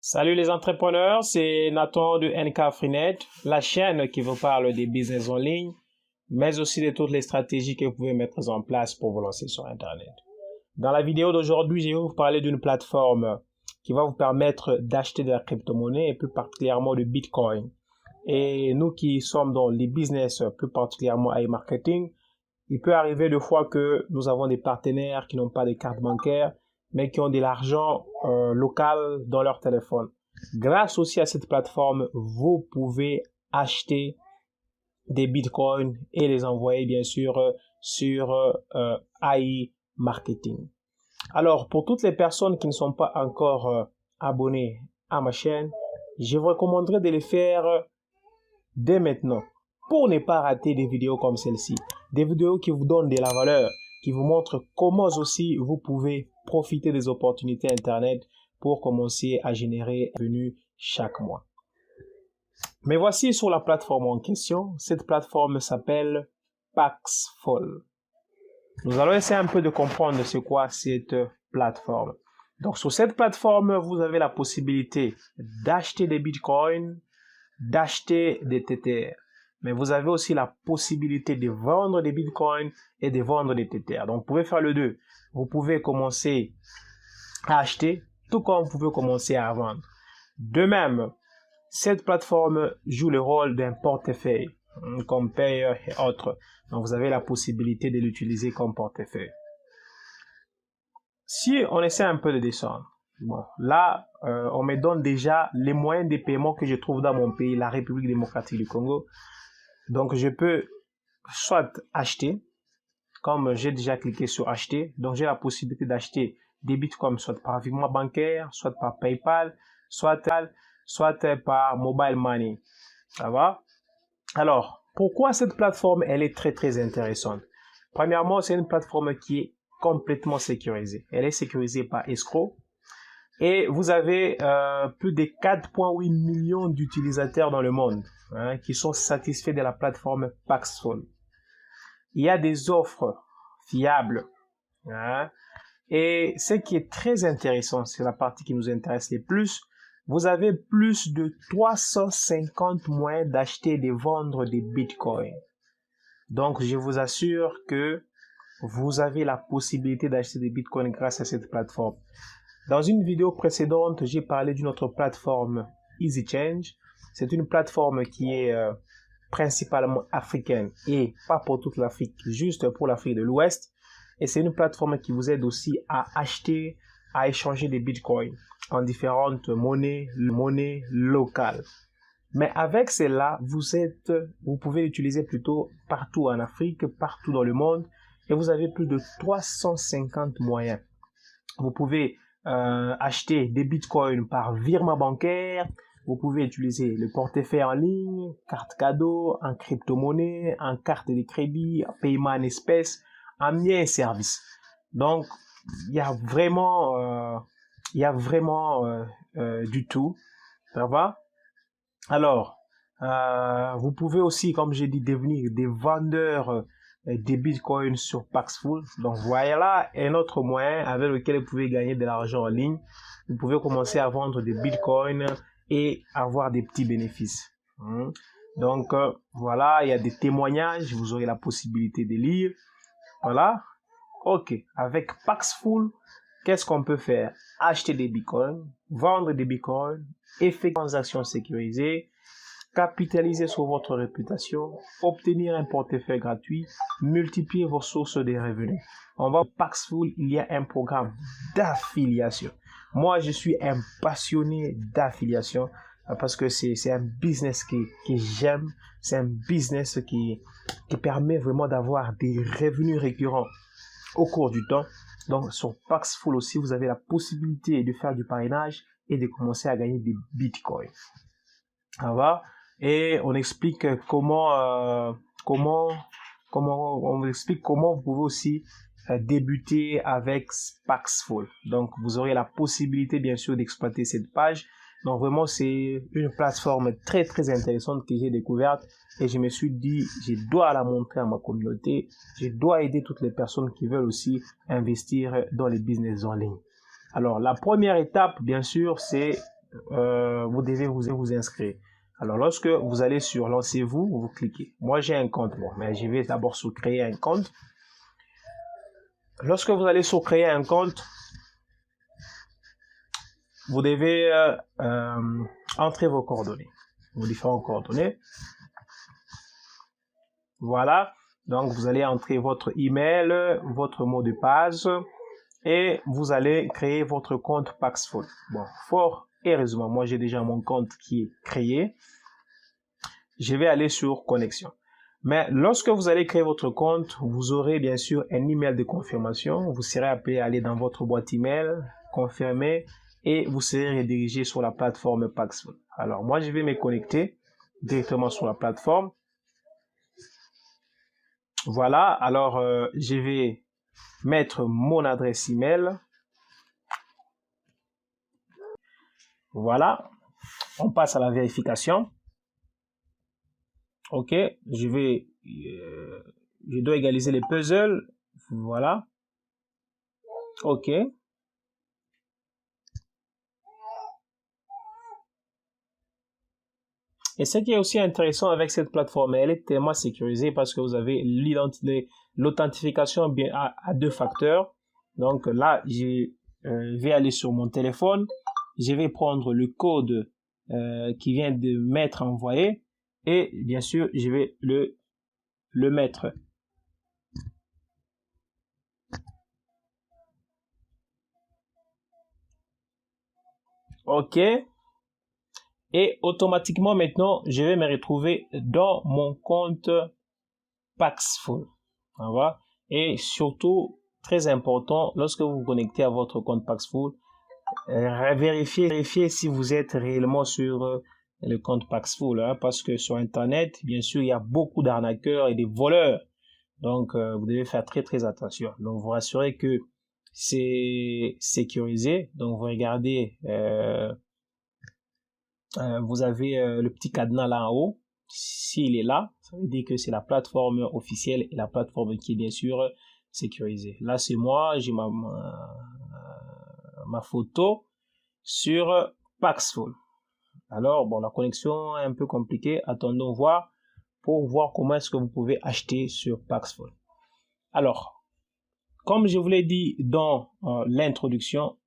Salut les entrepreneurs, c'est Nathan de NK Freenet, la chaîne qui vous parle des business en ligne, mais aussi de toutes les stratégies que vous pouvez mettre en place pour vous lancer sur Internet. Dans la vidéo d'aujourd'hui, je vais vous parler d'une plateforme qui va vous permettre d'acheter de la crypto-monnaie et plus particulièrement de Bitcoin. Et nous qui sommes dans les business, plus particulièrement e-marketing, il peut arriver des fois que nous avons des partenaires qui n'ont pas de carte bancaire, mais qui ont de l'argent local dans leur téléphone. Grâce aussi à cette plateforme, vous pouvez acheter des bitcoins et les envoyer bien sûr sur AI Marketing. Alors, pour toutes les personnes qui ne sont pas encore abonnées à ma chaîne, je vous recommanderais de le faire dès maintenant pour ne pas rater des vidéos comme celle-ci. Des vidéos qui vous donnent de la valeur, qui vous montrent comment aussi vous pouvez profiter des opportunités Internet pour commencer à générer des revenus chaque mois. Mais voici sur la plateforme en question. Cette plateforme s'appelle Paxful. Nous allons essayer un peu de comprendre c'est quoi cette plateforme. Donc sur cette plateforme, vous avez la possibilité d'acheter des bitcoins, d'acheter des Tether. Mais vous avez aussi la possibilité de vendre des bitcoins et de vendre des Tether. Donc, vous pouvez faire le deux. Vous pouvez commencer à acheter, tout comme vous pouvez commencer à vendre. De même, cette plateforme joue le rôle d'un portefeuille, comme Payer et autres. Donc, vous avez la possibilité de l'utiliser comme portefeuille. Si on essaie un peu de descendre, bon, là, on me donne déjà les moyens de paiement que je trouve dans mon pays, la République démocratique du Congo. Donc, je peux soit acheter, comme j'ai déjà cliqué sur acheter, donc j'ai la possibilité d'acheter des bitcoins soit par virement bancaire, soit par PayPal, soit par mobile money. Ça va? Alors, pourquoi cette plateforme, elle est très intéressante? Premièrement, c'est une plateforme qui est complètement sécurisée. Elle est sécurisée par escroc. Et vous avez plus de 4,8 millions d'utilisateurs dans le monde qui sont satisfaits de la plateforme Paxful. Il y a des offres fiables. Et ce qui est très intéressant, c'est la partie qui nous intéresse le plus. Vous avez plus de 350 moyens d'acheter et de vendre des bitcoins. Donc, je vous assure que vous avez la possibilité d'acheter des bitcoins grâce à cette plateforme. Dans une vidéo précédente, j'ai parlé d'une autre plateforme, EasyChange. C'est une plateforme qui est principalement africaine et pas pour toute l'Afrique, juste pour l'Afrique de l'Ouest. Et c'est une plateforme qui vous aide aussi à acheter, à échanger des bitcoins en différentes monnaies locales. Mais avec celle-là, vous pouvez l'utiliser plutôt partout en Afrique, partout dans le monde. Et vous avez plus de 350 moyens. Vous pouvez acheter des bitcoins par virement bancaire. Vous pouvez utiliser le portefeuille en ligne, carte cadeau, en crypto-monnaie, en carte de crédit, en paiement en espèces, en biens et services. Donc, il y a vraiment du tout. Ça va? Alors, vous pouvez aussi, comme j'ai dit, devenir des vendeurs des bitcoins sur Paxful. Donc voilà un autre moyen avec lequel vous pouvez gagner de l'argent en ligne. Vous pouvez commencer à vendre des bitcoins et avoir des petits bénéfices. Donc voilà, il y a des témoignages, vous aurez la possibilité de lire. Voilà. Ok, avec Paxful, qu'est-ce qu'on peut faire? Acheter des bitcoins, vendre des bitcoins, effectuer des transactions sécurisées, capitaliser sur votre réputation, obtenir un portefeuille gratuit, multiplier vos sources de revenus. On va Paxful, il y a un programme d'affiliation. Moi, je suis un passionné d'affiliation parce que c'est un business que j'aime. C'est un business qui permet vraiment d'avoir des revenus récurrents au cours du temps. Donc, sur Paxful aussi, vous avez la possibilité de faire du parrainage et de commencer à gagner des bitcoins. Ça va? Et on explique comment vous pouvez aussi débuter avec Paxful. Donc, vous aurez la possibilité, bien sûr, d'exploiter cette page. Donc, vraiment, c'est une plateforme très intéressante que j'ai découverte et je me suis dit, je dois la montrer à ma communauté. Je dois aider toutes les personnes qui veulent aussi investir dans les business en ligne. Alors, la première étape, bien sûr, c'est vous devez vous inscrire. Alors, lorsque vous allez sur Lancez-vous, vous cliquez. Moi, j'ai un compte, bon, mais je vais d'abord sur Créer un compte. Lorsque vous allez sur Créer un compte, vous devez entrer vos coordonnées, vos différentes coordonnées. Voilà. Donc, vous allez entrer votre email, votre mot de passe et vous allez créer votre compte Paxful. Bon, fort heureusement, moi, j'ai déjà mon compte qui est créé. Je vais aller sur Connexion. Mais lorsque vous allez créer votre compte, vous aurez bien sûr un email de confirmation. Vous serez appelé à aller dans votre boîte email, confirmer et vous serez redirigé sur la plateforme Paxful. Alors, moi, je vais me connecter directement sur la plateforme. Voilà, alors je vais mettre mon adresse email. Voilà, on passe à la vérification. Ok, je dois égaliser les puzzles. Voilà. Ok. Et ce qui est aussi intéressant avec cette plateforme, elle est tellement sécurisée parce que vous avez l'authentification bien à 2 facteurs. Donc là, je vais aller sur mon téléphone, je vais prendre le code qui vient de m'être envoyé et bien sûr, je vais le mettre. OK. Et automatiquement maintenant, je vais me retrouver dans mon compte Paxful. Voilà. Et surtout, très important, lorsque vous vous connectez à votre compte Paxful, vérifiez si vous êtes réellement sur le compte Paxful, hein, parce que sur Internet, bien sûr, il y a beaucoup d'arnaqueurs et des voleurs. Donc, vous devez faire très attention. Donc, vous rassurez que c'est sécurisé. Donc, vous regardez, vous avez le petit cadenas là en haut. S'il est là, ça veut dire que c'est la plateforme officielle et la plateforme qui est bien sûr sécurisée. Là, c'est moi, j'ai ma photo sur Paxful. Alors, bon, la connexion est un peu compliquée. Attendons voir pour voir comment est-ce que vous pouvez acheter sur Paxful. Alors, comme je vous l'ai dit dans l'introduction,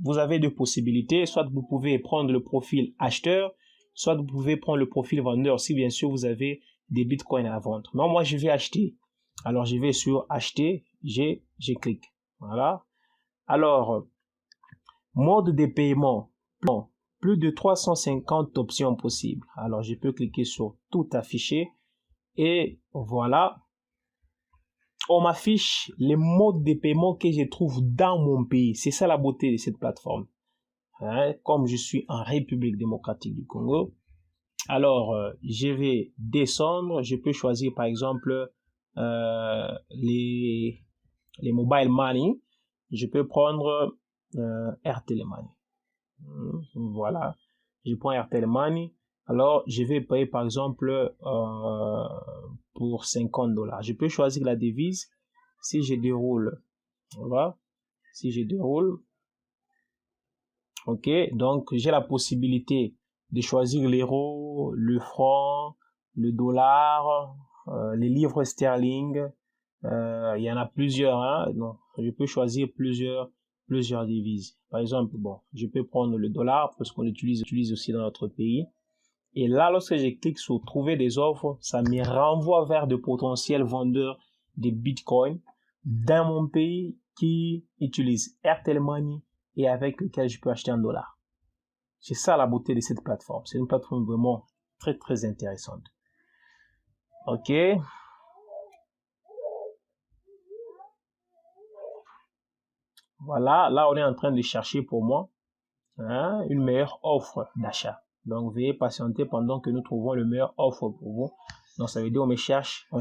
vous avez 2 possibilités. Soit vous pouvez prendre le profil acheteur, soit vous pouvez prendre le profil vendeur si bien sûr vous avez des bitcoins à vendre. Non, moi je vais acheter. Alors je vais sur acheter, je clique. Voilà. Alors, mode de paiement. Bon, plus de 350 options possibles. Alors je peux cliquer sur tout afficher et voilà. On m'affiche les modes de paiement que je trouve dans mon pays. C'est ça la beauté de cette plateforme. Hein, comme je suis en République démocratique du Congo, alors je vais descendre. Je peux choisir par exemple les mobile money. Je peux prendre Airtel Money. Voilà, je prends Airtel Money. Alors, je vais payer par exemple pour $50. Je peux choisir la devise. Si je déroule, voilà. Si je déroule, ok. Donc, j'ai la possibilité de choisir l'euro, le franc, le dollar, les livres sterling. Il y en a plusieurs, hein. Donc, je peux choisir plusieurs devises. Par exemple, bon, je peux prendre le dollar parce qu'on utilise aussi dans notre pays. Et là, lorsque je clique sur trouver des offres, ça me renvoie vers de potentiels vendeurs de Bitcoin dans mon pays qui utilisent Airtel Money et avec lequel je peux acheter en dollars. C'est ça la beauté de cette plateforme. C'est une plateforme vraiment très intéressante. Ok. Voilà, là on est en train de chercher pour moi une meilleure offre d'achat. Donc veuillez patienter pendant que nous trouvons le meilleur offre pour vous. Donc ça veut dire on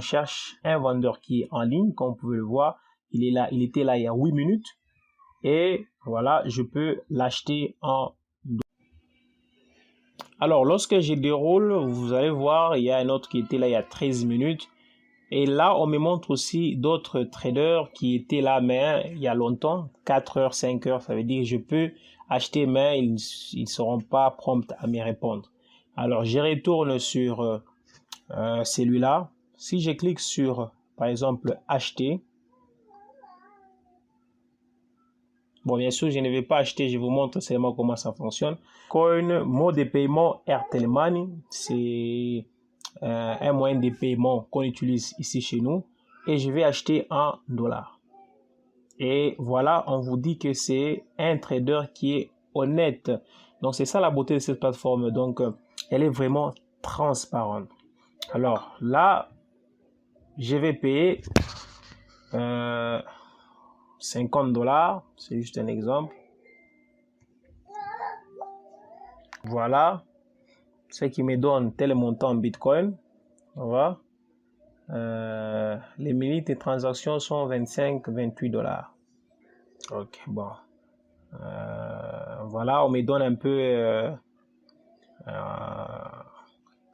cherche un vendeur qui est en ligne, comme vous pouvez le voir. Il est là, il était là il y a 8 minutes. Et voilà, je peux l'acheter en... Alors lorsque je déroule, vous allez voir, il y a un autre qui était là il y a 13 minutes. Et là, on me montre aussi d'autres traders qui étaient là, mais il y a longtemps, 4 heures, 5 heures, ça veut dire je peux acheter, mais ils ne seront pas prompts à me répondre. Alors, je retourne sur celui-là. Si je clique sur, par exemple, acheter, bon, bien sûr, je ne vais pas acheter, je vous montre seulement comment ça fonctionne. Coin, mode de paiement Airtel Money, c'est un moyen de paiement qu'on utilise ici chez nous. Et je vais acheter en dollars. Et voilà, on vous dit que c'est un trader qui est honnête. Donc, c'est ça la beauté de cette plateforme. Donc, elle est vraiment transparente. Alors, là, je vais payer 50 $. C'est juste un exemple. Voilà. Ce qui me donne tel montant en Bitcoin. Voilà. Les minutes de transaction sont 25-28 $. Ok, bon. Voilà, on me donne un peu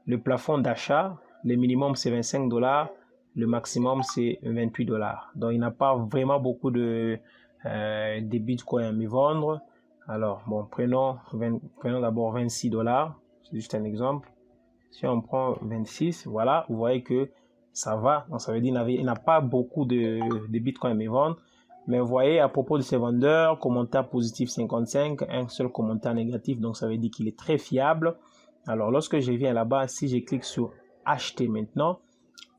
le plafond d'achat. Le minimum c'est 25 $, le maximum c'est 28 $. Donc il n'y a pas vraiment beaucoup de Bitcoin à me vendre. Alors bon, prenons d'abord 26 $. C'est juste un exemple. Si on prend 26, voilà, vous voyez que ça va. Donc ça veut dire qu'il n'a pas beaucoup de Bitcoin à me vendre. Mais vous voyez, à propos de ces vendeurs, commentaire positif 55, un seul commentaire négatif, donc ça veut dire qu'il est très fiable. Alors, lorsque je viens là-bas, si je clique sur acheter maintenant,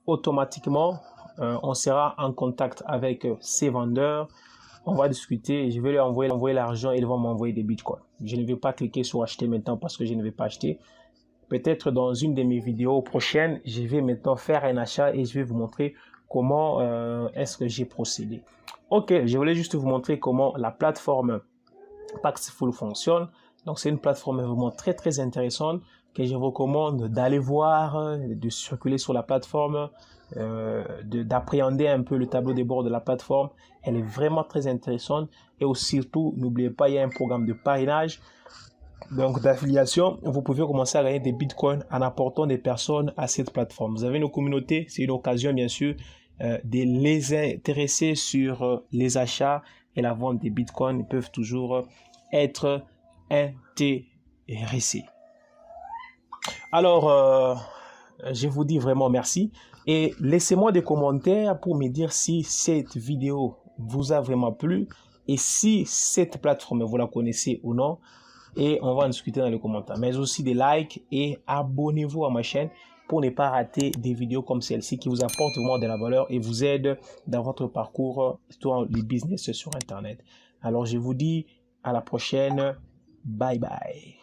automatiquement, on sera en contact avec ces vendeurs. On va discuter, je vais lui envoyer l'argent et ils vont m'envoyer des bitcoins. Je ne vais pas cliquer sur acheter maintenant parce que je ne vais pas acheter. Peut-être dans une de mes vidéos prochaines, je vais maintenant faire un achat et je vais vous montrer comment est-ce que j'ai procédé. Ok, je voulais juste vous montrer comment la plateforme Paxful fonctionne. Donc, c'est une plateforme vraiment très, très intéressante que je vous recommande d'aller voir, de circuler sur la plateforme, d'appréhender un peu le tableau de bord de la plateforme. Elle est vraiment très intéressante. Et aussi, surtout, n'oubliez pas, il y a un programme de parrainage, donc d'affiliation. Vous pouvez commencer à gagner des bitcoins en apportant des personnes à cette plateforme. Vous avez une communauté, c'est une occasion, bien sûr, de les intéresser sur les achats et la vente des bitcoins. Ils peuvent toujours être intéressés. Alors, je vous dis vraiment merci et laissez-moi des commentaires pour me dire si cette vidéo vous a vraiment plu et si cette plateforme vous la connaissez ou non, et on va en discuter dans les commentaires. Mais aussi des likes et abonnez-vous à ma chaîne pour ne pas rater des vidéos comme celle-ci qui vous apportent vraiment de la valeur et vous aident dans votre parcours dans le business sur Internet. Alors, je vous dis à la prochaine. Bye bye.